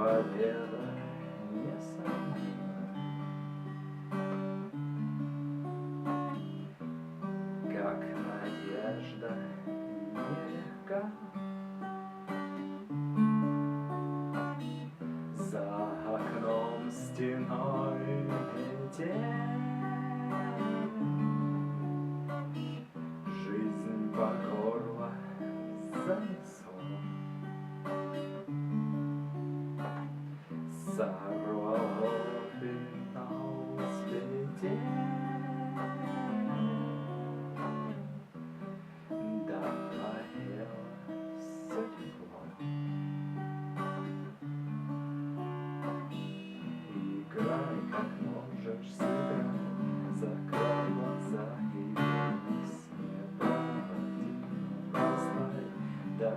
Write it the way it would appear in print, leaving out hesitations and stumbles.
победа несомненна. Как надежда нелегка, за окном стеной тень, жизнь по горло занесло, сорвало финал с петель. Поело все тепло, играй как можешь, сыграй, закрой глаза и вернись, не проводи, но знай, до